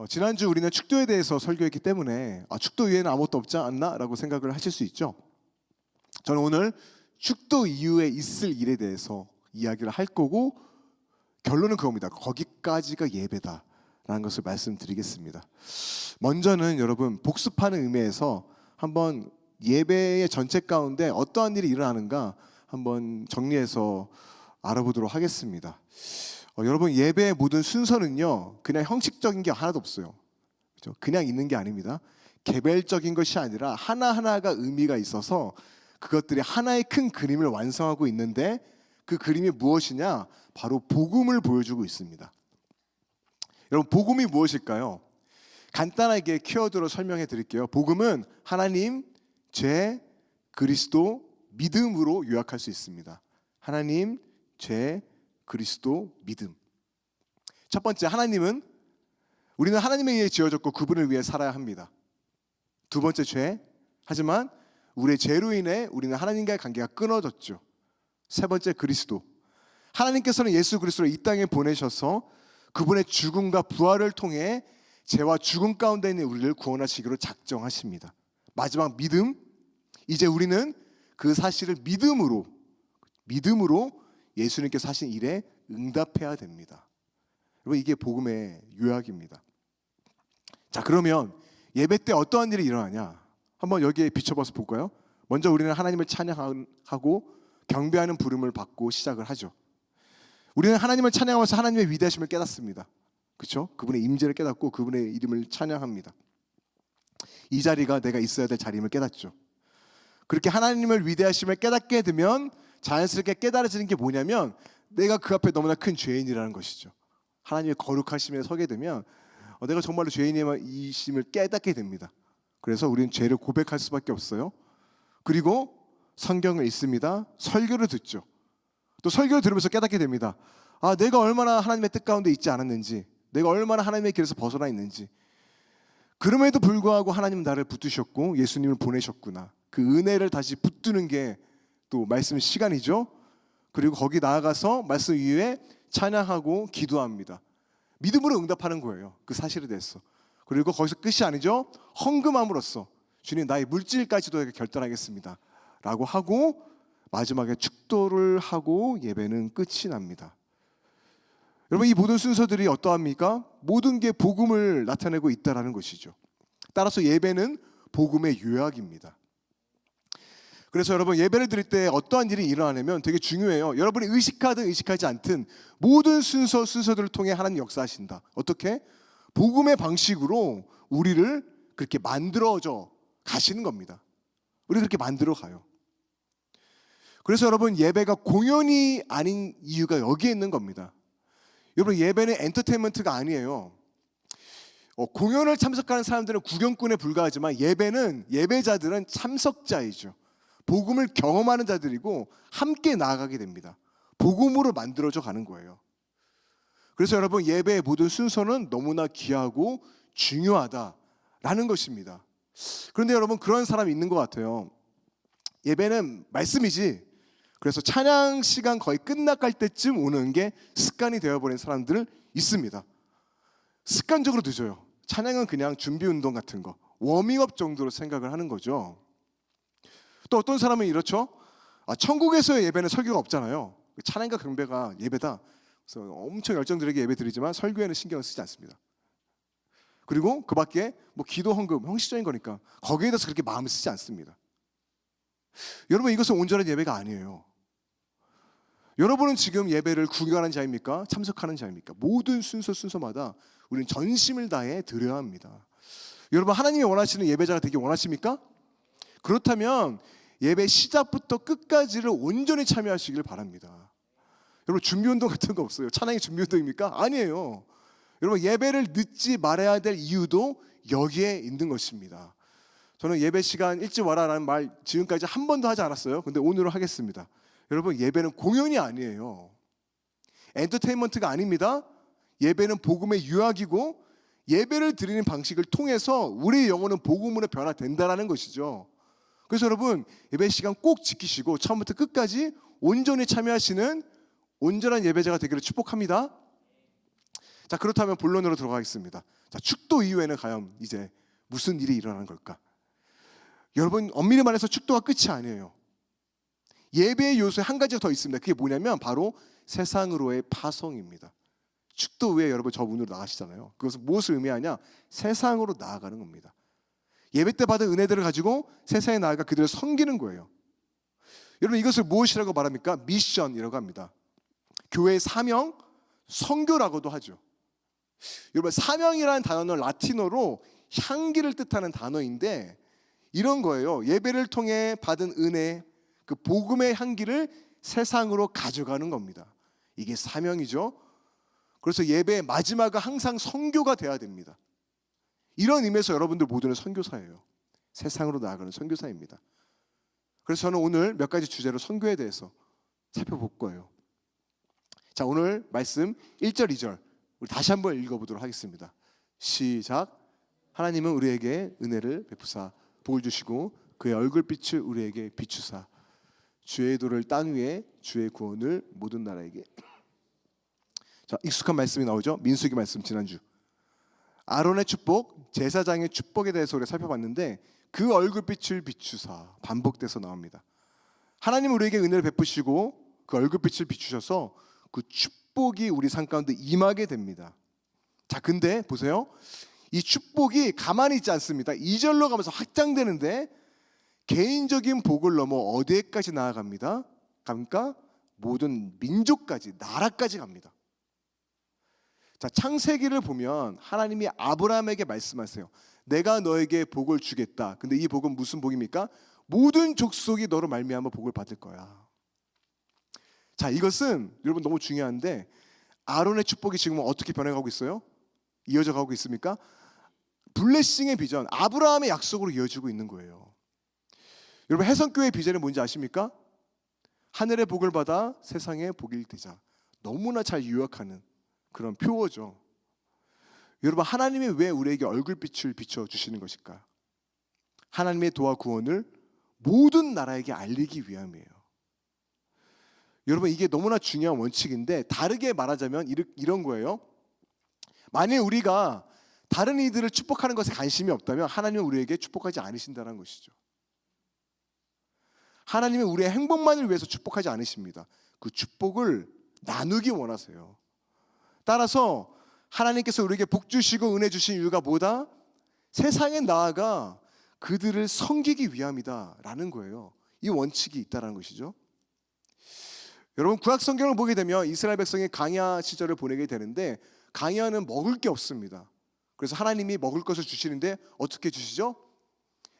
지난주 우리는 축도에 대해서 설교했기 때문에 축도 위에는 아무것도 없지 않나? 라고 생각을 하실 수 있죠. 저는 오늘 축도 이후에 있을 일에 대해서 이야기를 할 거고 결론은 그겁니다. 거기까지가 예배다 라는 것을 말씀드리겠습니다. 먼저는 여러분 복습하는 의미에서 한번 예배의 전체 가운데 어떠한 일이 일어나는가 한번 정리해서 알아보도록 하겠습니다. 여러분 예배의 모든 순서는요 그냥 형식적인 게 하나도 없어요. 그렇죠? 그냥 있는 게 아닙니다. 개별적인 것이 아니라 하나하나가 의미가 있어서 그것들이 하나의 큰 그림을 완성하고 있는데 그 그림이 무엇이냐? 바로 복음을 보여주고 있습니다. 여러분 복음이 무엇일까요? 간단하게 키워드로 설명해 드릴게요. 복음은 하나님, 죄, 그리스도, 믿음으로 요약할 수 있습니다. 하나님, 죄, 그리스도, 믿음. 첫 번째, 하나님은 우리는 하나님에 의해 지어졌고 그분을 위해 살아야 합니다. 두 번째, 죄. 하지만 우리의 죄로 인해 우리는 하나님과의 관계가 끊어졌죠. 세 번째, 그리스도. 하나님께서는 예수 그리스도를 이 땅에 보내셔서 그분의 죽음과 부활을 통해 죄와 죽음 가운데 있는 우리를 구원하시기로 작정하십니다. 마지막, 믿음. 이제 우리는 그 사실을 믿음으로 예수님께서 하신 일에 응답해야 됩니다. 여러분 이게 복음의 요약입니다. 자, 그러면 예배 때 어떠한 일이 일어나냐? 한번 여기에 비춰봐서 볼까요? 먼저 우리는 하나님을 찬양하고 경배하는 부름을 받고 시작을 하죠. 우리는 하나님을 찬양하면서 하나님의 위대하심을 깨닫습니다. 그렇죠? 그분의 임재를 깨닫고 그분의 이름을 찬양합니다. 이 자리가 내가 있어야 될 자리임을 깨닫죠. 그렇게 하나님을 위대하심을 깨닫게 되면 자연스럽게 깨달아지는 게 뭐냐면 내가 그 앞에 너무나 큰 죄인이라는 것이죠. 하나님의 거룩하심에 서게 되면 내가 정말로 죄인이심을 깨닫게 됩니다. 그래서 우리는 죄를 고백할 수밖에 없어요. 그리고 성경을 읽습니다. 설교를 듣죠. 또 설교를 들으면서 깨닫게 됩니다. 내가 얼마나 하나님의 뜻 가운데 있지 않았는지, 내가 얼마나 하나님의 길에서 벗어나 있는지. 그럼에도 불구하고 하나님 나를 붙드셨고 예수님을 보내셨구나. 그 은혜를 다시 붙드는 게 또 말씀 시간이죠. 그리고 거기 나아가서 말씀 위에 찬양하고 기도합니다. 믿음으로 응답하는 거예요. 그 사실에 대해서. 그리고 거기서 끝이 아니죠. 헌금함으로써 주님 나의 물질까지도 결단하겠습니다 라고 하고 마지막에 축도를 하고 예배는 끝이 납니다. 여러분 이 모든 순서들이 어떠합니까? 모든 게 복음을 나타내고 있다는 것이죠. 따라서 예배는 복음의 요약입니다. 그래서 여러분 예배를 드릴 때 어떠한 일이 일어나냐면 되게 중요해요. 여러분이 의식하든 의식하지 않든 모든 순서들을 통해 하나님 역사하신다. 어떻게? 복음의 방식으로 우리를 그렇게 만들어져 가시는 겁니다. 우리 그렇게 만들어 가요. 그래서 여러분 예배가 공연이 아닌 이유가 여기에 있는 겁니다. 여러분 예배는 엔터테인먼트가 아니에요. 공연을 참석하는 사람들은 구경꾼에 불과하지만 예배자들은 참석자이죠. 복음을 경험하는 자들이고 함께 나아가게 됩니다. 복음으로 만들어져 가는 거예요. 그래서 여러분 예배의 모든 순서는 너무나 귀하고 중요하다라는 것입니다. 그런데 여러분 그런 사람이 있는 것 같아요. 예배는 말씀이지. 그래서 찬양 시간 거의 끝나갈 때쯤 오는 게 습관이 되어버린 사람들 있습니다. 습관적으로 늦어요. 찬양은 그냥 준비 운동 같은 거, 워밍업 정도로 생각을 하는 거죠. 또 어떤 사람은 이렇죠. 천국에서의 예배는 설교가 없잖아요. 찬양과 경배가 예배다. 그래서 엄청 열정들에게 예배 드리지만 설교에는 신경을 쓰지 않습니다. 그리고 그 밖에 기도, 헌금, 형식적인 거니까 거기에 대해서 그렇게 마음을 쓰지 않습니다. 여러분 이것은 온전한 예배가 아니에요. 여러분은 지금 예배를 구경하는 자입니까? 참석하는 자입니까? 모든 순서마다 우리는 전심을 다해 드려야 합니다. 여러분 하나님이 원하시는 예배자가 되기 원하십니까? 그렇다면 예배 시작부터 끝까지를 온전히 참여하시길 바랍니다. 여러분 준비운동 같은 거 없어요. 찬양이 준비운동입니까? 아니에요. 여러분 예배를 늦지 말아야 될 이유도 여기에 있는 것입니다. 저는 예배 시간 일찍 와라라는 말 지금까지 한 번도 하지 않았어요. 근데 오늘은 하겠습니다. 여러분 예배는 공연이 아니에요. 엔터테인먼트가 아닙니다. 예배는 복음의 요약이고 예배를 드리는 방식을 통해서 우리의 영혼은 복음으로 변화된다는 것이죠. 그래서 여러분 예배 시간 꼭 지키시고 처음부터 끝까지 온전히 참여하시는 온전한 예배자가 되기를 축복합니다. 자, 그렇다면 본론으로 들어가겠습니다. 자, 축도 이후에는 과연 이제 무슨 일이 일어나는 걸까? 여러분, 엄밀히 말해서 축도가 끝이 아니에요. 예배의 요소에 한 가지가 더 있습니다. 그게 뭐냐면 바로 세상으로의 파송입니다. 축도 후에 여러분 저 문으로 나가시잖아요. 그것은 무엇을 의미하냐? 세상으로 나아가는 겁니다. 예배 때 받은 은혜들을 가지고 세상에 나아가 그들을 섬기는 거예요. 여러분, 이것을 무엇이라고 말합니까? 미션이라고 합니다. 교회의 사명, 선교라고도 하죠. 여러분, 사명이라는 단어는 라틴어로 향기를 뜻하는 단어인데 이런 거예요. 예배를 통해 받은 은혜, 그 복음의 향기를 세상으로 가져가는 겁니다. 이게 사명이죠. 그래서 예배의 마지막은 항상 선교가 돼야 됩니다. 이런 의미에서 여러분들 모두는 선교사예요. 세상으로 나아가는 선교사입니다. 그래서 저는 오늘 몇 가지 주제로 선교에 대해서 살펴볼 거예요. 자, 오늘 말씀 1절, 2절 우리 다시 한번 읽어보도록 하겠습니다. 시작. 하나님은 우리에게 은혜를 베푸사 복을 주시고 그의 얼굴빛을 우리에게 비추사 주의 도를 땅 위에 주의 구원을 모든 나라에게. 자, 익숙한 말씀이 나오죠. 민수기 말씀 지난주 아론의 축복, 제사장의 축복에 대해서 우리가 살펴봤는데 그 얼굴빛을 비추사 반복돼서 나옵니다. 하나님은 우리에게 은혜를 베푸시고 그 얼굴빛을 비추셔서 그 축복이 우리 삶 가운데 임하게 됩니다. 자, 근데 보세요. 이 축복이 가만히 있지 않습니다. 2절로 가면서 확장되는데 개인적인 복을 넘어 어디에까지 나아갑니다? 그러니까 모든 민족까지, 나라까지 갑니다. 자, 창세기를 보면 하나님이 아브라함에게 말씀하세요. 내가 너에게 복을 주겠다. 근데 이 복은 무슨 복입니까? 모든 족속이 너로 말미암아 복을 받을 거야. 자, 이것은 여러분 너무 중요한데 아론의 축복이 지금 어떻게 변해가고 있어요? 이어져 가고 있습니까? 블레싱의 비전, 아브라함의 약속으로 이어지고 있는 거예요. 여러분, 해성교회의 비전이 뭔지 아십니까? 하늘의 복을 받아 세상의 복일 되자. 너무나 잘 요약하는 그런 표어죠. 여러분, 하나님이 왜 우리에게 얼굴빛을 비춰주시는 것일까? 하나님의 도와 구원을 모든 나라에게 알리기 위함이에요. 여러분, 이게 너무나 중요한 원칙인데 다르게 말하자면 이런 거예요. 만일 우리가 다른 이들을 축복하는 것에 관심이 없다면 하나님은 우리에게 축복하지 않으신다는 것이죠. 하나님은 우리의 행복만을 위해서 축복하지 않으십니다. 그 축복을 나누기 원하세요. 따라서 하나님께서 우리에게 복 주시고 은혜 주신 이유가 뭐다? 세상에 나아가 그들을 섬기기 위함이다라는 거예요. 이 원칙이 있다는 것이죠. 여러분, 구약 성경을 보게 되면 이스라엘 백성이 광야 시절을 보내게 되는데 광야는 먹을 게 없습니다. 그래서 하나님이 먹을 것을 주시는데 어떻게 주시죠?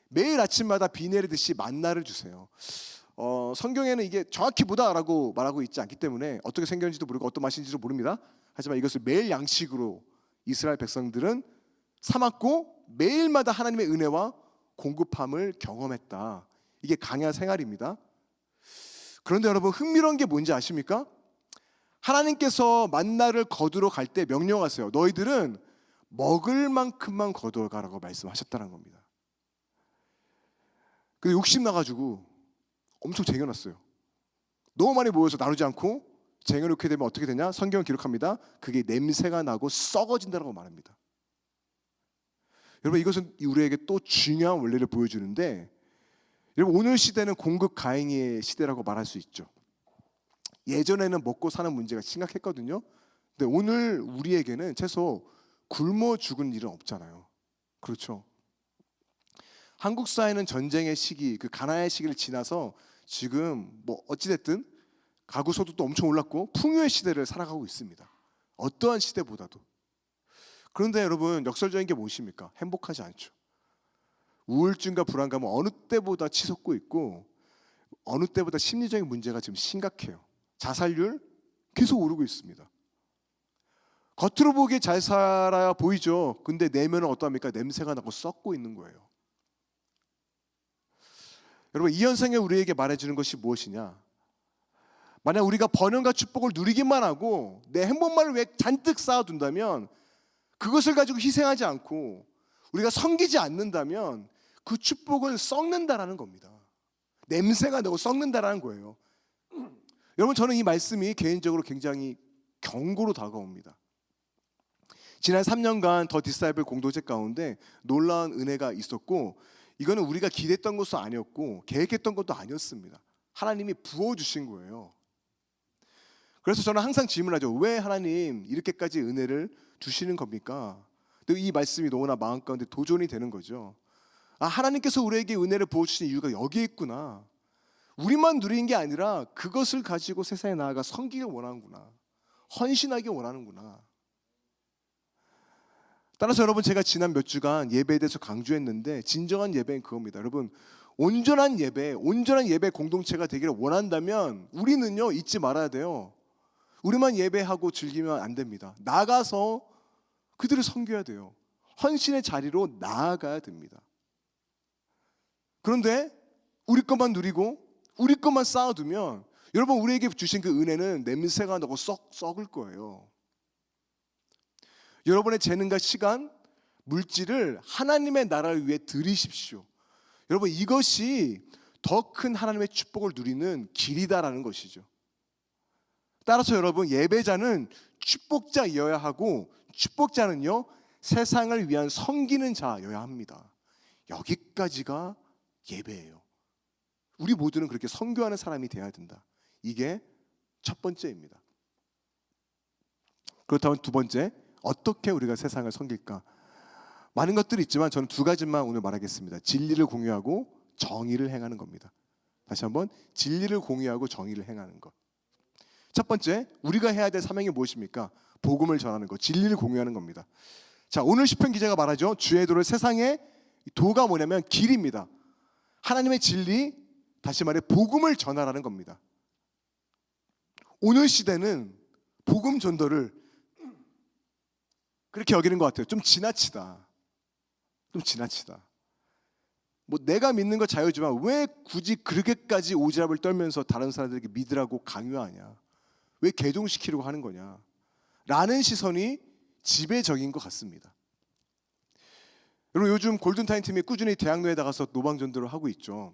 매일 아침마다 비 내리듯이 만나를 주세요. 성경에는 이게 정확히 보다라고 말하고 있지 않기 때문에 어떻게 생겼는지도 모르고 어떤 맛인지도 모릅니다. 하지만 이것을 매일 양식으로 이스라엘 백성들은 삼았고 매일마다 하나님의 은혜와 공급함을 경험했다. 이게 광야 생활입니다. 그런데 여러분, 흥미로운 게 뭔지 아십니까? 하나님께서 만나를 거두러 갈 때 명령하세요. 너희들은 먹을 만큼만 거두어 가라고 말씀하셨다는 겁니다. 근데 욕심 나가지고 엄청 쟁여놨어요. 너무 많이 모여서 나누지 않고 쟁여놓게 되면 어떻게 되냐? 성경은 기록합니다. 그게 냄새가 나고 썩어진다고 말합니다. 여러분, 이것은 우리에게 또 중요한 원리를 보여주는데, 여러분, 오늘 시대는 공급 과잉의 시대라고 말할 수 있죠. 예전에는 먹고 사는 문제가 심각했거든요. 근데 오늘 우리에게는 최소 굶어 죽은 일은 없잖아요. 그렇죠? 한국 사회는 전쟁의 시기, 그 가나의 시기를 지나서 지금 뭐 어찌됐든 가구 소득도 엄청 올랐고 풍요의 시대를 살아가고 있습니다. 어떠한 시대보다도. 그런데 여러분, 역설적인 게 무엇입니까? 행복하지 않죠. 우울증과 불안감은 어느 때보다 치솟고 있고 어느 때보다 심리적인 문제가 지금 심각해요. 자살률 계속 오르고 있습니다. 겉으로 보기에 잘 살아야 보이죠. 근데 내면은 어떠합니까? 냄새가 나고 썩고 있는 거예요. 여러분, 이 현상이 우리에게 말해주는 것이 무엇이냐? 만약 우리가 번영과 축복을 누리기만 하고 내 행복만을 왜 잔뜩 쌓아둔다면, 그것을 가지고 희생하지 않고 우리가 섬기지 않는다면 그 축복은 썩는다라는 겁니다. 냄새가 나고 썩는다라는 거예요. 여러분, 저는 이 말씀이 개인적으로 굉장히 경고로 다가옵니다. 지난 3년간 더 디사이플 공동체 가운데 놀라운 은혜가 있었고, 이거는 우리가 기대했던 것도 아니었고 계획했던 것도 아니었습니다. 하나님이 부어주신 거예요. 그래서 저는 항상 질문하죠. 왜 하나님 이렇게까지 은혜를 주시는 겁니까? 근데 이 말씀이 너무나 마음 가운데 도전이 되는 거죠. 아, 하나님께서 우리에게 은혜를 부어주시는 이유가 여기에 있구나. 우리만 누리는 게 아니라 그것을 가지고 세상에 나아가 섬기길 원하는구나. 헌신하길 원하는구나. 따라서 여러분, 제가 지난 몇 주간 예배에 대해서 강조했는데 진정한 예배는 그겁니다. 여러분, 온전한 예배 공동체가 되기를 원한다면 우리는요, 잊지 말아야 돼요. 우리만 예배하고 즐기면 안 됩니다. 나가서 그들을 섬겨야 돼요. 헌신의 자리로 나아가야 됩니다. 그런데 우리 것만 누리고 우리 것만 쌓아두면 여러분, 우리에게 주신 그 은혜는 냄새가 나고 썩을 거예요. 여러분의 재능과 시간, 물질을 하나님의 나라를 위해 드리십시오. 여러분, 이것이 더 큰 하나님의 축복을 누리는 길이다라는 것이죠. 따라서 여러분, 예배자는 축복자여야 하고 축복자는요, 세상을 위한 섬기는 자여야 합니다. 여기까지가 예배예요. 우리 모두는 그렇게 선교하는 사람이 되어야 된다. 이게 첫 번째입니다. 그렇다면 두 번째, 어떻게 우리가 세상을 섬길까? 많은 것들이 있지만 저는 두 가지만 오늘 말하겠습니다. 진리를 공유하고 정의를 행하는 겁니다. 다시 한번, 진리를 공유하고 정의를 행하는 것. 첫 번째, 우리가 해야 될 사명이 무엇입니까? 복음을 전하는 것, 진리를 공유하는 겁니다. 자, 오늘 시편 기자가 말하죠. 주의 도를 세상의 도가 뭐냐면 길입니다. 하나님의 진리, 다시 말해 복음을 전하라는 겁니다. 오늘 시대는 복음 전도를 그렇게 여기는 것 같아요. 좀 지나치다. 뭐 내가 믿는 거 자유지만 왜 굳이 그렇게까지 오지랖을 떨면서 다른 사람들에게 믿으라고 강요하냐? 왜 개종시키려고 하는 거냐? 라는 시선이 지배적인 것 같습니다. 여러분, 요즘 골든타임 팀이 꾸준히 대학로에 나가서 노방전도를 하고 있죠.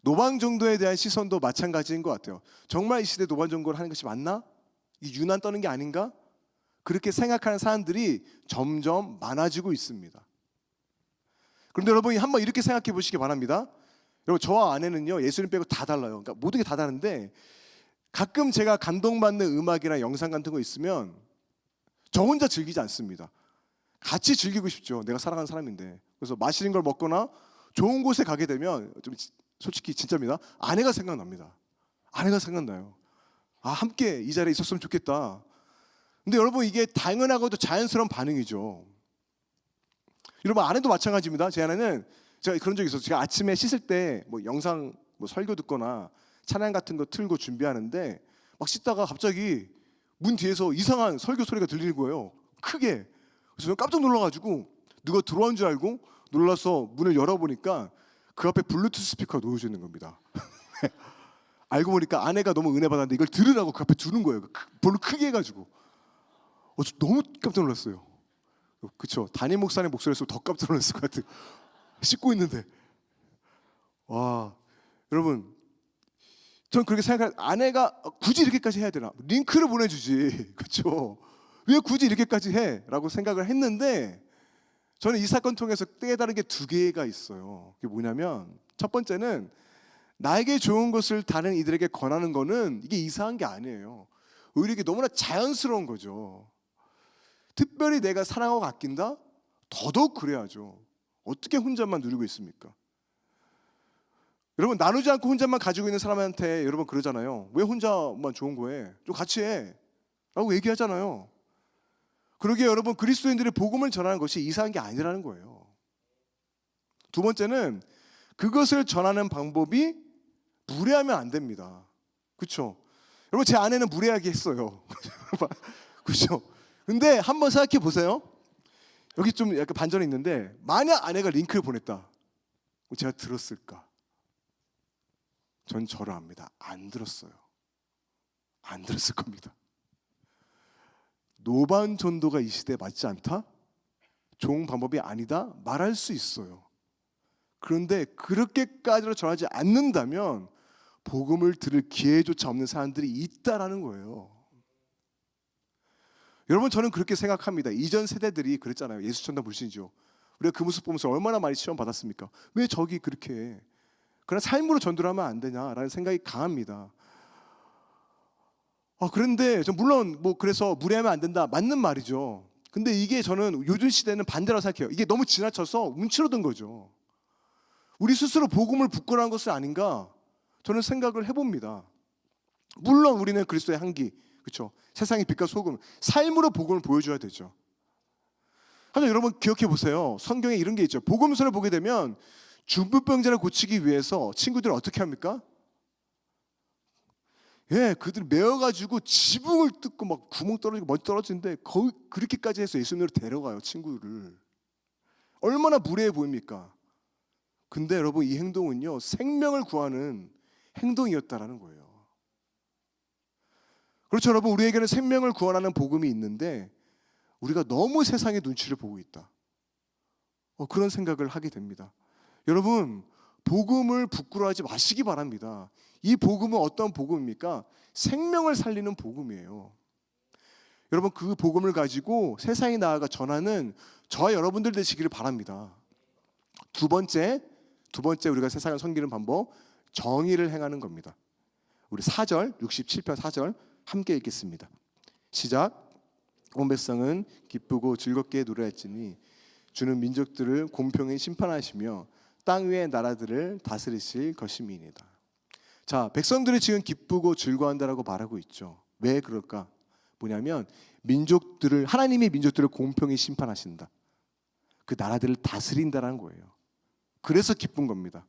노방전도에 대한 시선도 마찬가지인 것 같아요. 정말 이 시대에 노방전도를 하는 것이 맞나? 이 유난 떠는 게 아닌가? 그렇게 생각하는 사람들이 점점 많아지고 있습니다. 그런데 여러분이 한번 이렇게 생각해 보시기 바랍니다. 여러분, 저와 아내는요, 예수님 빼고 다 달라요. 그러니까 모든 게 다 다른데 가끔 제가 감동받는 음악이나 영상 같은 거 있으면 저 혼자 즐기지 않습니다. 같이 즐기고 싶죠. 내가 사랑하는 사람인데. 그래서 맛있는 걸 먹거나 좋은 곳에 가게 되면 좀 솔직히 진짜입니다. 아내가 생각납니다. 아내가 생각나요. 아, 함께 이 자리에 있었으면 좋겠다. 근데 여러분, 이게 당연하고도 자연스러운 반응이죠. 여러분, 아내도 마찬가지입니다. 제 아내는, 제가 그런 적이 있었어요. 제가 아침에 씻을 때 뭐 영상 설교 듣거나 찬양 같은 거 틀고 준비하는데 막 씻다가 갑자기 문 뒤에서 이상한 설교 소리가 들리는 거예요. 크게. 그래서 저는 깜짝 놀라가지고 누가 들어온 줄 알고 놀라서 문을 열어보니까 그 앞에 블루투스 스피커가 놓여져 있는 겁니다. 알고 보니까 아내가 너무 은혜 받았는데 이걸 들으라고 그 앞에 두는 거예요. 볼로 크게 해가지고. 저 너무 깜짝 놀랐어요. 그렇죠. 담임 목사님 목소리에서 더 깜짝 놀랐을 것 같아요. 씻고 있는데. 와, 여러분, 전 그렇게 생각해요. 아내가 굳이 이렇게까지 해야 되나? 링크를 보내주지. 그렇죠. 왜 굳이 이렇게까지 해? 라고 생각을 했는데 저는 이 사건 통해서 깨달은 게 두 개가 있어요. 그게 뭐냐면, 첫 번째는 나에게 좋은 것을 다른 이들에게 권하는 거는 이게 이상한 게 아니에요. 오히려 이게 너무나 자연스러운 거죠. 특별히 내가 사랑하고 아낀다? 더더욱 그래야죠. 어떻게 혼자만 누리고 있습니까? 여러분, 나누지 않고 혼자만 가지고 있는 사람한테 여러분 그러잖아요. 왜 혼자만 좋은 거에? 좀 같이 해 라고 얘기하잖아요. 그러기에 여러분, 그리스도인들이 복음을 전하는 것이 이상한 게 아니라는 거예요. 두 번째는 그것을 전하는 방법이 무례하면 안 됩니다. 그렇죠? 여러분, 제 아내는 무례하게 했어요. 그렇죠? 근데 한번 생각해 보세요. 여기 좀 약간 반전이 있는데, 만약 아내가 링크를 보냈다, 제가 들었을까? 전 저를 압니다. 안 들었어요. 안 들었을 겁니다. 노반 전도가 이 시대에 맞지 않다? 좋은 방법이 아니다? 말할 수 있어요. 그런데 그렇게까지로 전하지 않는다면 복음을 들을 기회조차 없는 사람들이 있다라는 거예요. 여러분, 저는 그렇게 생각합니다. 이전 세대들이 그랬잖아요. 예수 천당 불신이죠. 우리가 그 모습 보면서 얼마나 많이 시험 받았습니까? 왜 저기 그렇게 해? 그냥 삶으로 전도를 하면 안 되냐라는 생각이 강합니다. 그런데 물론 그래서 무례하면 안 된다, 맞는 말이죠. 근데 이게 저는 요즘 시대는 반대라고 생각해요. 이게 너무 지나쳐서 움츠러든 거죠. 우리 스스로 복음을 부끄러운 것은 아닌가 저는 생각을 해봅니다. 물론 우리는 그리스도의 향기, 그렇죠? 세상의 빛과 소금, 삶으로 복음을 보여줘야 되죠. 하지만 여러분 기억해 보세요. 성경에 이런 게 있죠. 복음서를 보게 되면 중풍병자를 고치기 위해서 친구들은 어떻게 합니까? 그들이 메어가지고 지붕을 뜯고 막 구멍 떨어지고 머리 떨어지는데 거의 그렇게까지 해서 예수님으로 데려가요, 친구를. 얼마나 무례해 보입니까? 근데 여러분, 이 행동은요, 생명을 구하는 행동이었다라는 거예요. 그렇죠, 여러분. 우리에게는 생명을 구원하는 복음이 있는데 우리가 너무 세상의 눈치를 보고 있다, 그런 생각을 하게 됩니다. 여러분, 복음을 부끄러워하지 마시기 바랍니다. 이 복음은 어떤 복음입니까? 생명을 살리는 복음이에요. 여러분, 그 복음을 가지고 세상에 나아가 전하는 저와 여러분들 되시기를 바랍니다. 두 번째 우리가 세상을 섬기는 방법, 정의를 행하는 겁니다. 우리 4절, 67편 4절 함께 읽겠습니다. 시작. 온 백성은 기쁘고 즐겁게 노래할지니 주는 민족들을 공평히 심판하시며 땅 위의 나라들을 다스리실 것임이니이다. 자, 백성들이 지금 기쁘고 즐거워한다라고 말하고 있죠. 왜 그럴까? 뭐냐면 하나님이 민족들을 공평히 심판하신다, 그 나라들을 다스린다라는 거예요. 그래서 기쁜 겁니다.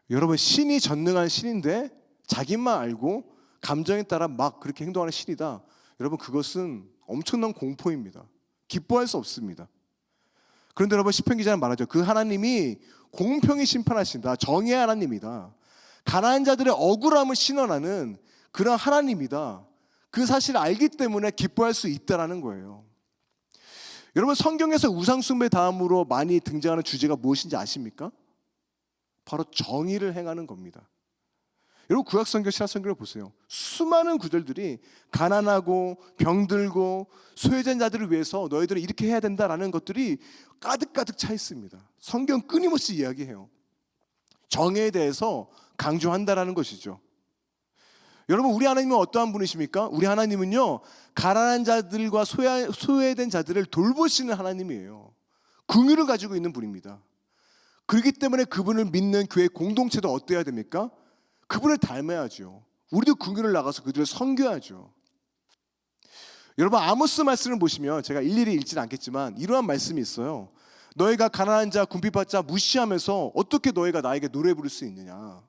여러분, 신이 전능한 신인데 자기만 알고 감정에 따라 막 그렇게 행동하는 신이다. 여러분, 그것은 엄청난 공포입니다. 기뻐할 수 없습니다. 그런데 여러분, 시편 기자는 말하죠. 그 하나님이 공평히 심판하신다, 정의의 하나님이다, 가난한 자들의 억울함을 신원하는 그런 하나님이다, 그 사실을 알기 때문에 기뻐할 수 있다라는 거예요. 여러분, 성경에서 우상숭배 다음으로 많이 등장하는 주제가 무엇인지 아십니까? 바로 정의를 행하는 겁니다. 여러분, 구약성경, 신약성경을 보세요. 수많은 구절들이 가난하고 병들고 소외된 자들을 위해서 너희들은 이렇게 해야 된다라는 것들이 가득가득 차 있습니다. 성경 끊임없이 이야기해요. 정의에 대해서 강조한다라는 것이죠. 여러분, 우리 하나님은 어떠한 분이십니까? 우리 하나님은요, 가난한 자들과 소외된 자들을 돌보시는 하나님이에요. 긍휼을 가지고 있는 분입니다. 그렇기 때문에 그분을 믿는 교회 공동체도 어때야 됩니까? 그분을 닮아야죠. 우리도 긍휼을 나가서 그들을 섬겨야죠. 여러분, 아모스 말씀을 보시면 제가 일일이 읽지는 않겠지만 이러한 말씀이 있어요. 너희가 가난한 자, 궁핍한 자 무시하면서 어떻게 너희가 나에게 노래 부를 수 있느냐?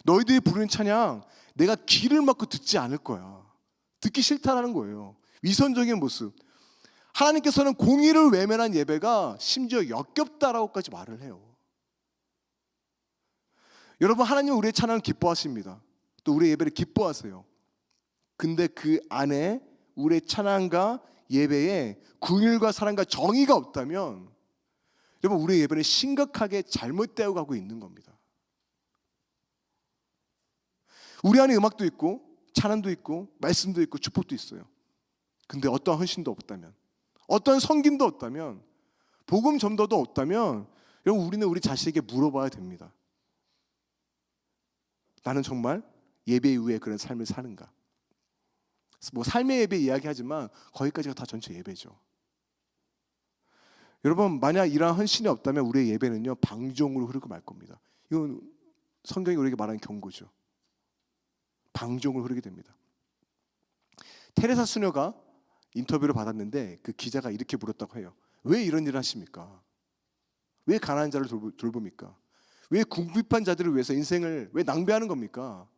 너희들이 부르는 찬양 내가 귀를 막고 듣지 않을 거야. 듣기 싫다라는 거예요. 위선적인 모습. 하나님께서는 공의를 외면한 예배가 심지어 역겹다라고까지 말을 해요. 여러분, 하나님은 우리의 찬양을 기뻐하십니다. 또 우리의 예배를 기뻐하세요. 근데 그 안에 우리의 찬양과 예배에 긍휼과 사랑과 정의가 없다면 여러분, 우리의 예배는 심각하게 잘못되어 가고 있는 겁니다. 우리 안에 음악도 있고 찬양도 있고 말씀도 있고 축복도 있어요. 근데 어떠한 헌신도 없다면, 어떠한 섬김도 없다면, 복음 전도도 없다면 여러분, 우리는 우리 자신에게 물어봐야 됩니다. 나는 정말 예배 이후에 그런 삶을 사는가? 삶의 예배 이야기하지만 거기까지가 다 전체 예배죠. 여러분, 만약 이러한 헌신이 없다면 우리의 예배는요, 방종으로 흐르고 말 겁니다. 이건 성경이 우리에게 말하는 경고죠. 방종으로 흐르게 됩니다. 테레사 수녀가 인터뷰를 받았는데 그 기자가 이렇게 물었다고 해요. 왜 이런 일을 하십니까? 왜 가난한 자를 돌봅니까? 왜 궁핍한 자들을 위해서 인생을 왜 낭비하는 겁니까?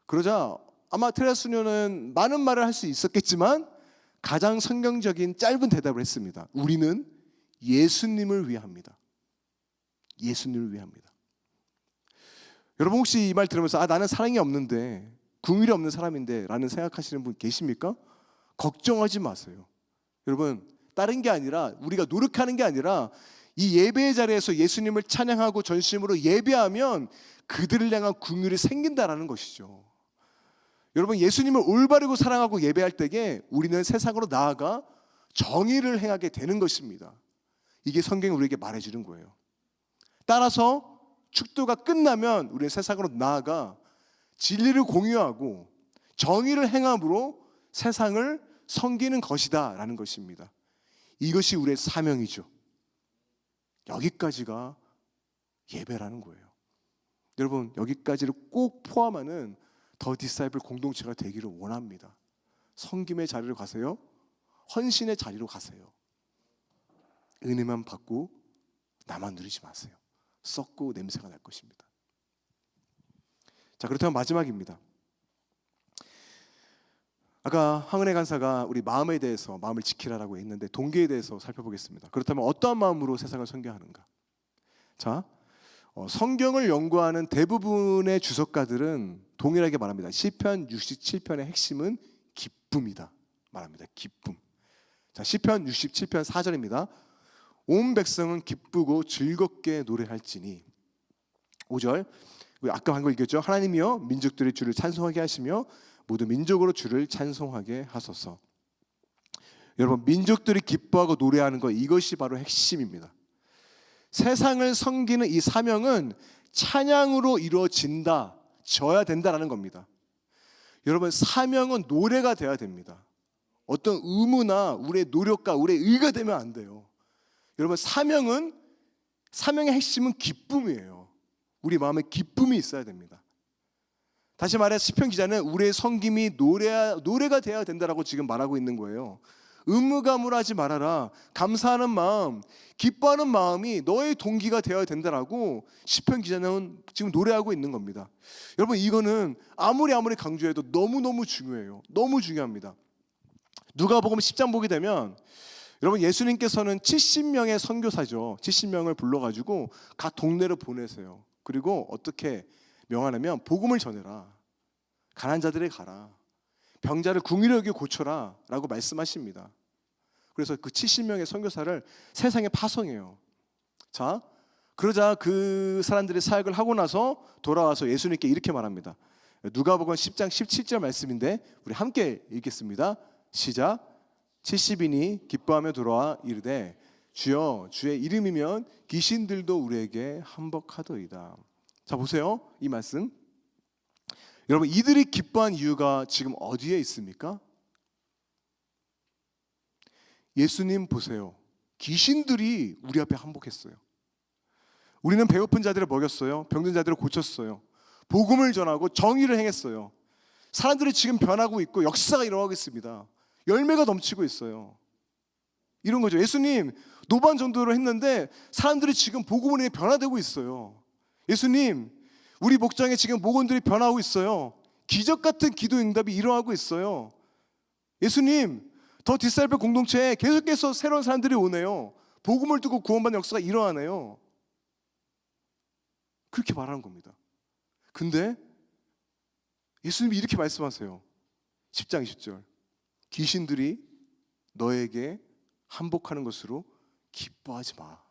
그러자 아마 테레사 수녀는 많은 말을 할 수 있었겠지만 가장 성경적인 짧은 대답을 했습니다. 우리는 예수님을 위합니다. 예수님을 위합니다. 여러분, 혹시 이 말 들으면서 나는 사랑이 없는데, 긍휼이 없는 사람인데 라는 생각하시는 분 계십니까? 걱정하지 마세요. 여러분, 다른 게 아니라, 우리가 노력하는 게 아니라 이 예배의 자리에서 예수님을 찬양하고 전심으로 예배하면 그들을 향한 긍휼이 생긴다라는 것이죠. 여러분, 예수님을 올바르고 사랑하고 예배할 때에 우리는 세상으로 나아가 정의를 행하게 되는 것입니다. 이게 성경이 우리에게 말해주는 거예요. 따라서 축도가 끝나면 우리는 세상으로 나아가 진리를 공유하고 정의를 행함으로 세상을 섬기는 것이다 라는 것입니다. 이것이 우리의 사명이죠. 여기까지가 예배라는 거예요. 여러분, 여기까지를 꼭 포함하는 더 디사이플 공동체가 되기를 원합니다. 섬김의 자리로 가세요. 헌신의 자리로 가세요. 은혜만 받고 나만 누리지 마세요. 썩고 냄새가 날 것입니다. 자, 그렇다면 마지막입니다. 아까 황은혜 간사가 우리 마음에 대해서, 마음을 지키라라고 했는데 동기에 대해서 살펴보겠습니다. 그렇다면 어떠한 마음으로 세상을 섬겨하는가? 자, 성경을 연구하는 대부분의 주석가들은 동일하게 말합니다. 시편 67편의 핵심은 기쁨이다 말합니다. 기쁨. 자, 시편 67편 4절입니다. 온 백성은 기쁘고 즐겁게 노래할지니. 5절, 아까 한 거 읽었죠? 하나님이여 민족들이 주를 찬송하게 하시며 모두 민족으로 주를 찬송하게 하소서. 여러분, 민족들이 기뻐하고 노래하는 것, 이것이 바로 핵심입니다. 세상을 섬기는 이 사명은 찬양으로 이루어진다, 져야 된다라는 겁니다. 여러분, 사명은 노래가 돼야 됩니다. 어떤 의무나 우리의 노력과 우리의 의가 되면 안 돼요. 여러분, 사명의 핵심은 기쁨이에요. 우리 마음에 기쁨이 있어야 됩니다. 다시 말해 시편 기자는 우리의 섬김이 노래가 되어야 된다라고 지금 말하고 있는 거예요. 의무감으로하지 말아라. 감사하는 마음, 기뻐하는 마음이 너의 동기가 되어야 된다라고 시편 기자는 지금 노래하고 있는 겁니다. 여러분, 이거는 아무리 강조해도 너무너무 중요해요. 너무 중요합니다. 누가복음 10장 보게 되면 여러분, 예수님께서는 70명의 선교사죠. 70명을 불러가지고 각 동네로 보내세요. 그리고 어떻게 명하냐면 복음을 전해라, 가난한 자들에 가라, 병자를 궁휼히 여겨 고쳐라 라고 말씀하십니다. 그래서 그 70명의 선교사를 세상에 파송해요. 자, 그러자 그 사람들이 사역을 하고 나서 돌아와서 예수님께 이렇게 말합니다. 누가복음 10장 17절 말씀인데 우리 함께 읽겠습니다. 시작. 70인이 기뻐하며 돌아와 이르되 주여 주의 이름이면 귀신들도 우리에게 한복하더이다. 자, 보세요. 이 말씀. 여러분, 이들이 기뻐한 이유가 지금 어디에 있습니까? 예수님 보세요. 귀신들이 우리 앞에 한복했어요. 우리는 배고픈 자들을 먹였어요. 병든 자들을 고쳤어요. 복음을 전하고 정의를 행했어요. 사람들이 지금 변하고 있고 역사가 일어나고 있습니다. 열매가 넘치고 있어요. 이런 거죠. 예수님 노반 전도를 했는데 사람들이 지금 복음을 위해 변화되고 있어요. 예수님, 우리 목장에 지금 목원들이 변하고 있어요. 기적 같은 기도 응답이 일어나고 있어요. 예수님, 더 디사이플 공동체에 계속해서 새로운 사람들이 오네요. 복음을 듣고 구원받는 역사가 일어나네요. 그렇게 말하는 겁니다. 근데 예수님이 이렇게 말씀하세요. 10장 20절. 귀신들이 너에게 한복하는 것으로 기뻐하지 마.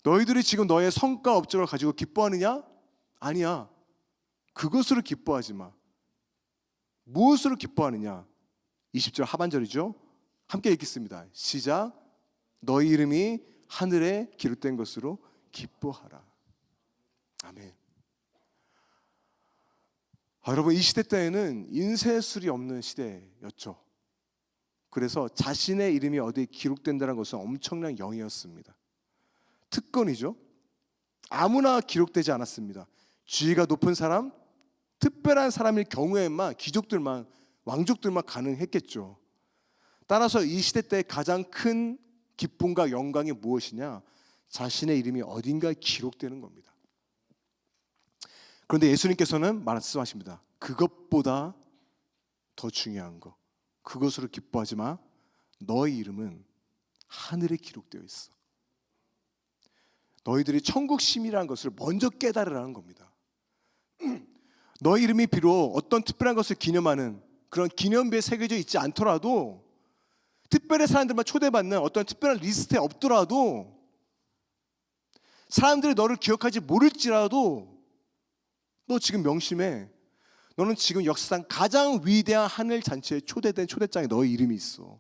너희들이 지금 너의 성과 업적을 가지고 기뻐하느냐? 아니야. 그것으로 기뻐하지 마. 무엇으로 기뻐하느냐? 20절 하반절이죠. 함께 읽겠습니다. 시작. 너희 이름이 하늘에 기록된 것으로 기뻐하라. 아멘. 여러분, 이 시대 때에는 인쇄술이 없는 시대였죠. 그래서 자신의 이름이 어디에 기록된다는 것은 엄청난 영이었습니다. 특권이죠. 아무나 기록되지 않았습니다. 지위가 높은 사람, 특별한 사람일 경우에만 귀족들만, 왕족들만 가능했겠죠. 따라서 이 시대 때 가장 큰 기쁨과 영광이 무엇이냐? 자신의 이름이 어딘가에 기록되는 겁니다. 그런데 예수님께서는 말씀하십니다. 그것보다 더 중요한 거, 그것으로 기뻐하지 마. 너의 이름은 하늘에 기록되어 있어. 너희들이 천국 시민이라는 것을 먼저 깨달으라는 겁니다. 너희 이름이 비록 어떤 특별한 것을 기념하는 그런 기념비에 새겨져 있지 않더라도, 특별한 사람들만 초대받는 어떤 특별한 리스트에 없더라도, 사람들이 너를 기억하지 모를지라도 너 지금 명심해. 너는 지금 역사상 가장 위대한 하늘 잔치에 초대된 초대장에 너의 이름이 있어.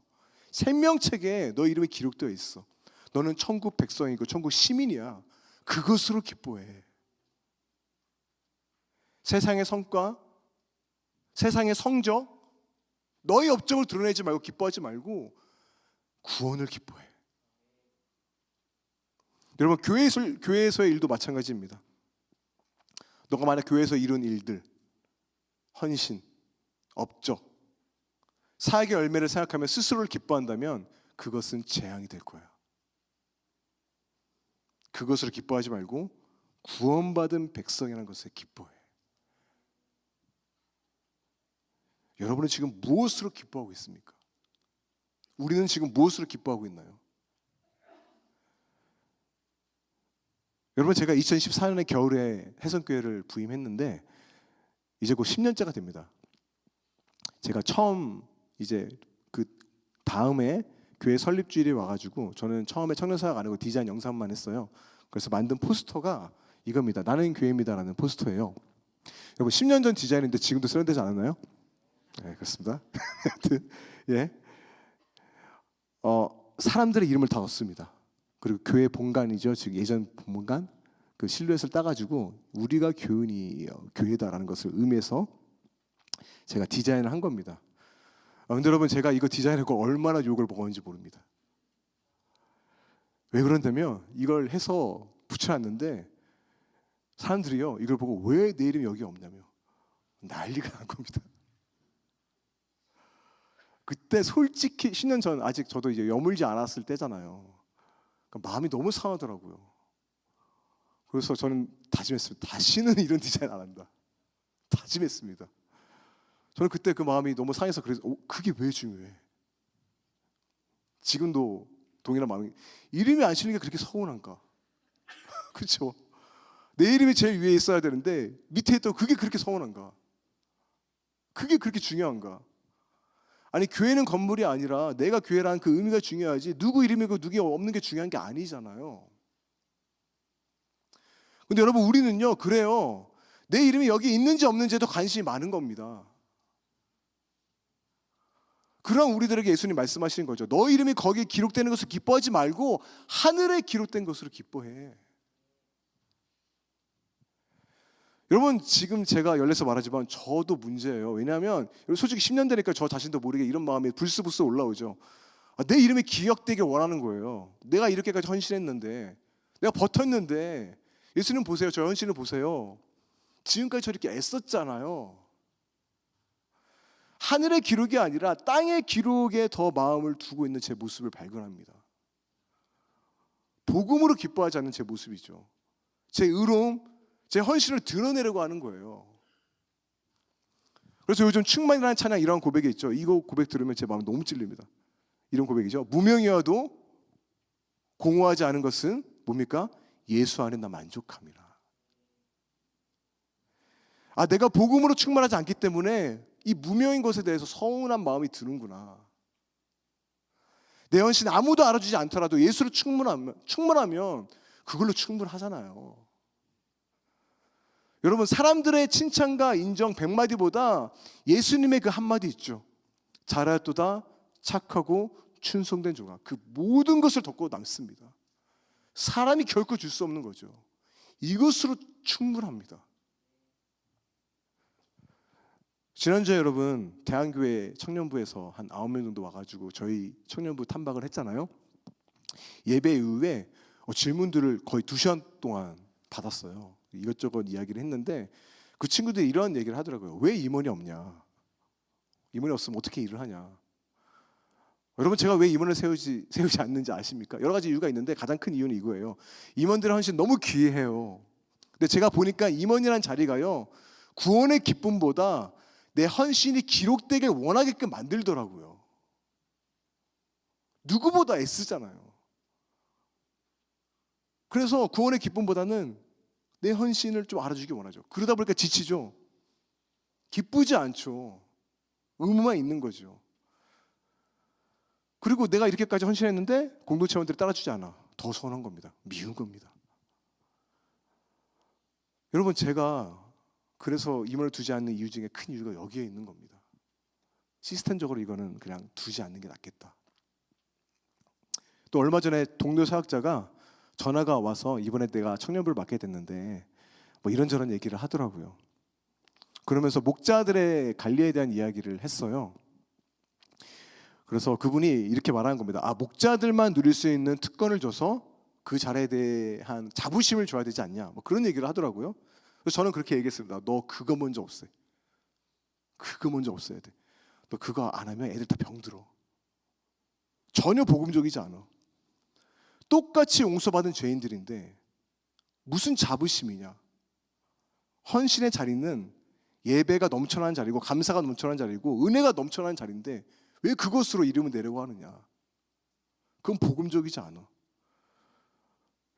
생명책에 너의 이름이 기록되어 있어. 너는 천국 백성이고 천국 시민이야. 그것으로 기뻐해. 세상의 성과, 세상의 성적, 너의 업적을 드러내지 말고 기뻐하지 말고 구원을 기뻐해. 여러분, 교회에서의 일도 마찬가지입니다. 너가 만약 교회에서 이룬 일들, 헌신, 업적, 사역의 열매를 생각하며 스스로를 기뻐한다면 그것은 재앙이 될 거야. 그것으로 기뻐하지 말고 구원받은 백성이라는 것에 기뻐해. 여러분은 지금 무엇으로 기뻐하고 있습니까? 우리는 지금 무엇으로 기뻐하고 있나요? 여러분, 제가 2014년에 겨울에 해성교회를 부임했는데 이제 곧 10년째가 됩니다. 제가 처음 이제 그 다음에 교회 설립주일에 와가지고 저는 처음에 청년사역 안 하고 디자인 영상만 했어요. 그래서 만든 포스터가 이겁니다. 나는 교회입니다라는 포스터예요. 여러분, 10년 전 디자인인데 지금도 세련되지 않았나요? 네, 그렇습니다. 예, 사람들의 이름을 다 넣습니다. 그리고 교회 본관이죠. 지금 예전 본관 그 실루엣을 따가지고 우리가 교회다라는 것을 의미해서 제가 디자인을 한 겁니다. 근데 여러분, 제가 이거 디자인하고 얼마나 욕을 먹었는지 모릅니다. 왜 그런다면 이걸 해서 붙여놨는데 사람들이요 이걸 보고 왜 내 이름이 여기 없냐며 난리가 난 겁니다. 그때 솔직히 10년 전 아직 저도 이제 여물지 않았을 때잖아요. 그러니까 마음이 너무 상하더라고요. 그래서 저는 다짐했습니다. 다시는 이런 디자인 안 한다. 다짐했습니다. 저는 그때 그 마음이 너무 상해서 그래서 그게 왜 중요해? 지금도 동일한 마음이 이름이 안 실리는 게 그렇게 서운한가? 그렇죠? 내 이름이 제일 위에 있어야 되는데 밑에 있던 그게 그렇게 서운한가? 그게 그렇게 중요한가? 아니, 교회는 건물이 아니라 내가 교회라는 그 의미가 중요하지 누구 이름이고 누구 없는 게 중요한 게 아니잖아요. 근데 여러분, 우리는요 그래요. 내 이름이 여기 있는지 없는지에도 관심이 많은 겁니다. 그런 우리들에게 예수님 말씀하시는 거죠. 너 이름이 거기에 기록되는 것을 기뻐하지 말고 하늘에 기록된 것으로 기뻐해. 여러분, 지금 제가 열려서 말하지만 저도 문제예요. 왜냐하면 솔직히 10년 되니까 저 자신도 모르게 이런 마음이 불쑥불쑥 올라오죠. 내 이름이 기억되길 원하는 거예요. 내가 이렇게까지 헌신했는데, 내가 버텼는데, 예수님 보세요. 저 헌신을 보세요. 지금까지 저렇게 애썼잖아요. 하늘의 기록이 아니라 땅의 기록에 더 마음을 두고 있는 제 모습을 발견합니다. 복음으로 기뻐하지 않는 제 모습이죠. 제 의로움, 제 헌신을 드러내려고 하는 거예요. 그래서 요즘 충만이라는 찬양 이런 고백이 있죠. 이거 고백 들으면 제 마음 너무 찔립니다. 이런 고백이죠. 무명이어도 공허하지 않은 것은 뭡니까? 예수 안에 나 만족함이라. 내가 복음으로 충만하지 않기 때문에 이 무명인 것에 대해서 서운한 마음이 드는구나. 내 헌신 아무도 알아주지 않더라도 예수로 충분하면 그걸로 충분하잖아요. 여러분, 사람들의 칭찬과 인정 100마디보다 예수님의 그 한마디 있죠. 잘하였도다 착하고 충성된 종아. 그 모든 것을 덮고 남습니다. 사람이 결코 줄 수 없는 거죠. 이것으로 충분합니다. 지난주에 여러분 대한교회 청년부에서 한 9명 정도 와가지고 저희 청년부 탐방을 했잖아요. 예배 이후에 질문들을 거의 2시간 동안 받았어요. 이것저것 이야기를 했는데 그 친구들이 이런 얘기를 하더라고요. 왜 임원이 없냐? 임원이 없으면 어떻게 일을 하냐? 여러분, 제가 왜 임원을 세우지 않는지 아십니까? 여러 가지 이유가 있는데 가장 큰 이유는 이거예요. 임원들의 헌신 너무 귀해요. 근데 제가 보니까 임원이라는 자리가요, 구원의 기쁨보다 내 헌신이 기록되길 원하게끔 만들더라고요. 누구보다 애쓰잖아요. 그래서 구원의 기쁨보다는 내 헌신을 좀 알아주기 원하죠. 그러다 보니까 지치죠. 기쁘지 않죠. 의무만 있는 거죠. 그리고 내가 이렇게까지 헌신했는데 공동체원들이 따라주지 않아. 더 서운한 겁니다. 미운 겁니다. 여러분, 제가 그래서 임원을 두지 않는 이유 중에 큰 이유가 여기에 있는 겁니다. 시스템적으로 이거는 그냥 두지 않는 게 낫겠다. 또 얼마 전에 동료 사역자가 전화가 와서 이번에 내가 청년부를 맡게 됐는데 뭐 이런저런 얘기를 하더라고요. 그러면서 목자들의 관리에 대한 이야기를 했어요. 그래서 그분이 이렇게 말하는 겁니다. 목자들만 누릴 수 있는 특권을 줘서 그 자리에 대한 자부심을 줘야 되지 않냐, 뭐 그런 얘기를 하더라고요. 그래서 저는 그렇게 얘기했습니다. 너 그거 먼저 없애. 그거 먼저 없애야 돼. 너 그거 안 하면 애들 다 병들어. 전혀 복음적이지 않아. 똑같이 용서받은 죄인들인데 무슨 자부심이냐. 헌신의 자리는 예배가 넘쳐나는 자리고 감사가 넘쳐나는 자리고 은혜가 넘쳐나는 자리인데 왜 그것으로 이름을 내려고 하느냐. 그건 복음적이지 않아.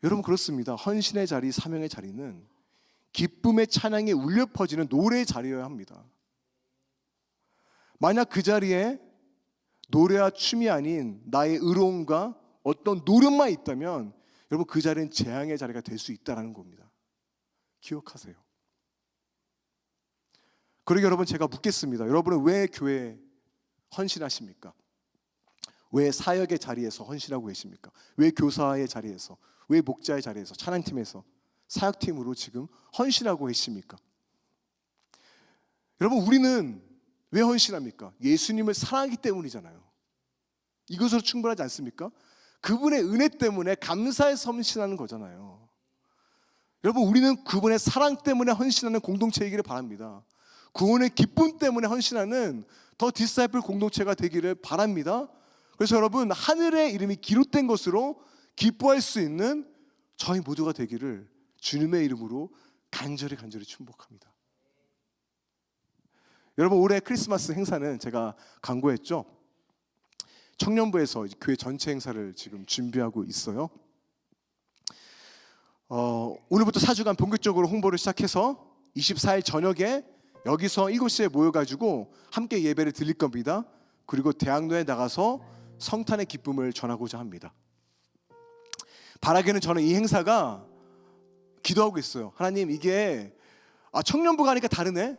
여러분 그렇습니다. 헌신의 자리, 사명의 자리는 기쁨의 찬양이 울려 퍼지는 노래의 자리여야 합니다. 만약 그 자리에 노래와 춤이 아닌 나의 의로움과 어떤 노력만 있다면 여러분 그 자리는 재앙의 자리가 될 수 있다는 겁니다. 기억하세요. 그러게 여러분 제가 묻겠습니다. 여러분은 왜 교회에 헌신하십니까? 왜 사역의 자리에서 헌신하고 계십니까? 왜 교사의 자리에서, 왜 목자의 자리에서, 찬양팀에서, 사역팀으로 지금 헌신하고 계십니까? 여러분 우리는 왜 헌신합니까? 예수님을 사랑하기 때문이잖아요. 이것으로 충분하지 않습니까? 그분의 은혜 때문에 감사해서 헌신하는 거잖아요. 여러분 우리는 그분의 사랑 때문에 헌신하는 공동체이기를 바랍니다. 구원의 기쁨 때문에 헌신하는 더 디사이플 공동체가 되기를 바랍니다. 그래서 여러분 하늘의 이름이 기록된 것으로 기뻐할 수 있는 저희 모두가 되기를 주님의 이름으로 간절히 축복합니다. 여러분 올해 크리스마스 행사는 제가 광고했죠. 청년부에서 교회 전체 행사를 지금 준비하고 있어요. 오늘부터 4주간 본격적으로 홍보를 시작해서 24일 저녁에 여기서 7시에 모여가지고 함께 예배를 드릴 겁니다. 그리고 대학로에 나가서 성탄의 기쁨을 전하고자 합니다. 바라기는 저는 이 행사가 기도하고 있어요. 하나님 이게 청년부가 하니까 다르네,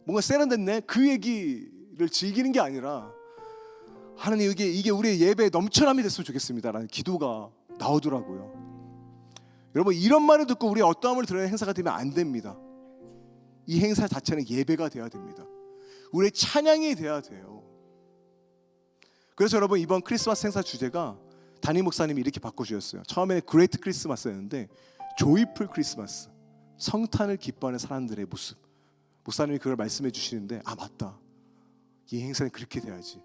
뭔가 세련됐네, 그 얘기를 즐기는 게 아니라 하나님 이게 우리의 예배의 넘쳐남이 됐으면 좋겠습니다 라는 기도가 나오더라고요. 여러분 이런 말을 듣고 우리 어떠함을 드러내는 행사가 되면 안 됩니다. 이 행사 자체는 예배가 돼야 됩니다. 우리의 찬양이 돼야 돼요. 그래서 여러분 이번 크리스마스 행사 주제가 담임 목사님이 이렇게 바꿔주셨어요. 처음에는 그레이트 크리스마스였는데 조이풀 크리스마스, 성탄을 기뻐하는 사람들의 모습. 목사님이 그걸 말씀해 주시는데 맞다, 이 행사는 그렇게 돼야지.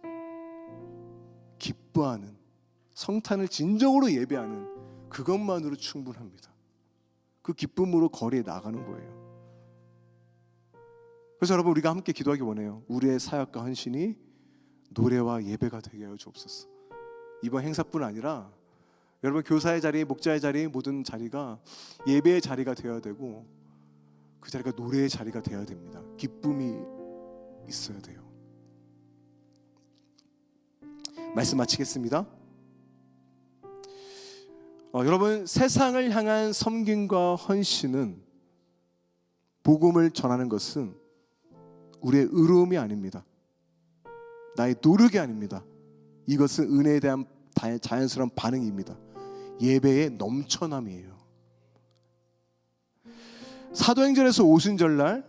기뻐하는, 성탄을 진정으로 예배하는 그것만으로 충분합니다. 그 기쁨으로 거리에 나가는 거예요. 그래서 여러분 우리가 함께 기도하기 원해요. 우리의 사역과 헌신이 노래와 예배가 되게 하여 주옵소서. 이번 행사뿐 아니라 여러분 교사의 자리, 목자의 자리, 모든 자리가 예배의 자리가 되어야 되고 그 자리가 노래의 자리가 되어야 됩니다. 기쁨이 있어야 돼요. 말씀 마치겠습니다. 여러분 세상을 향한 섬김과 헌신은, 복음을 전하는 것은 우리의 의로움이 아닙니다. 나의 노력이 아닙니다. 이것은 은혜에 대한 자연스러운 반응입니다. 예배의 넘쳐남이에요. 사도행전에서 오순절날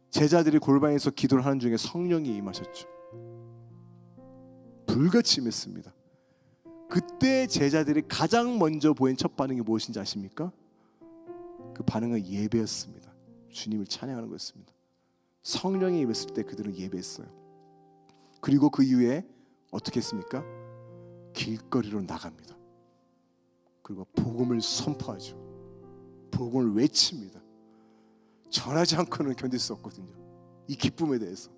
제자들이 골방에서 기도를 하는 중에 성령이 임하셨죠. 불같이 임했습니다. 그때 제자들이 가장 먼저 보인 첫 반응이 무엇인지 아십니까? 그 반응은 예배였습니다. 주님을 찬양하는 것이었습니다. 성령이 임했을 때 그들은 예배했어요. 그리고 그 이후에 어떻게 했습니까? 길거리로 나갑니다. 그리고 복음을 선포하죠. 복음을 외칩니다. 전하지 않고는 견딜 수 없거든요. 이 기쁨에 대해서.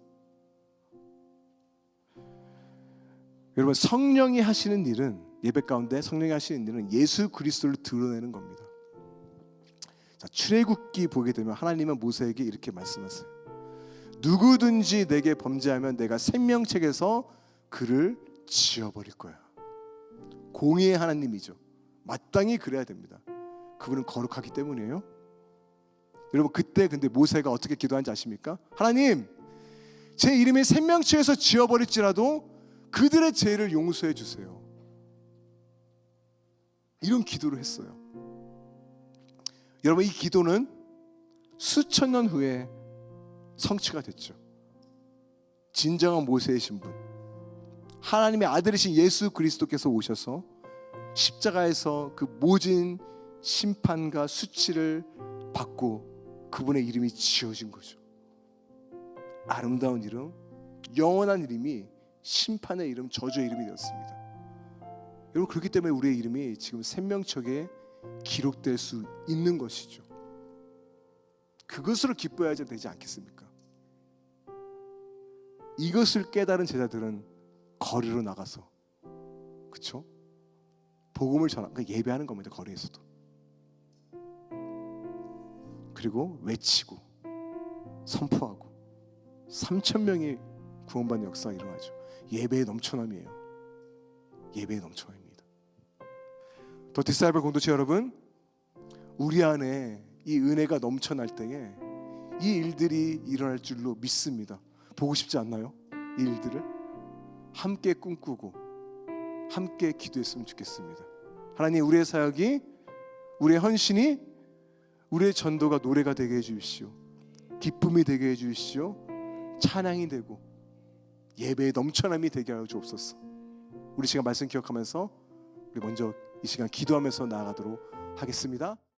여러분 성령이 하시는 일은, 예배 가운데 성령이 하시는 일은 예수 그리스도를 드러내는 겁니다. 자, 출애굽기 보게 되면 하나님은 모세에게 이렇게 말씀하세요. 누구든지 내게 범죄하면 내가 생명책에서 그를 지워버릴 거야. 공의의 하나님이죠. 마땅히 그래야 됩니다. 그분은 거룩하기 때문이에요. 여러분 그때 근데 모세가 어떻게 기도하는지 아십니까? 하나님, 제 이름이 생명冊에서 지워버릴지라도 그들의 죄를 용서해 주세요. 이런 기도를 했어요. 여러분 이 기도는 수천 년 후에 성취가 됐죠. 진정한 모세의 신분, 하나님의 아들이신 예수 그리스도께서 오셔서 십자가에서 그 모진 심판과 수치를 받고 그분의 이름이 지어진 거죠. 아름다운 이름, 영원한 이름이 심판의 이름, 저주의 이름이 되었습니다. 여러분 그렇기 때문에 우리의 이름이 지금 생명책에 기록될 수 있는 것이죠. 그것으로 기뻐해야 되지 않겠습니까? 이것을 깨달은 제자들은 거리로 나가서, 그렇죠? 복음을 전하는, 그러니까 예배하는 겁니다. 거리에서도. 그리고 외치고 선포하고 3,000명이 구원받는 역사가 일어나죠. 예배의 넘쳐남이에요. 예배의 넘쳐남입니다. 더 디사이블 공동체 여러분, 우리 안에 이 은혜가 넘쳐날 때에 이 일들이 일어날 줄로 믿습니다. 보고 싶지 않나요? 이 일들을 함께 꿈꾸고 함께 기도했으면 좋겠습니다. 하나님, 우리의 사역이, 우리의 헌신이, 우리의 전도가 노래가 되게 해주십시오. 기쁨이 되게 해주십시오. 찬양이 되고 예배의 넘쳐남이 되게 하여 주옵소서. 우리 시간 말씀 기억하면서 우리 먼저 이 시간 기도하면서 나아가도록 하겠습니다.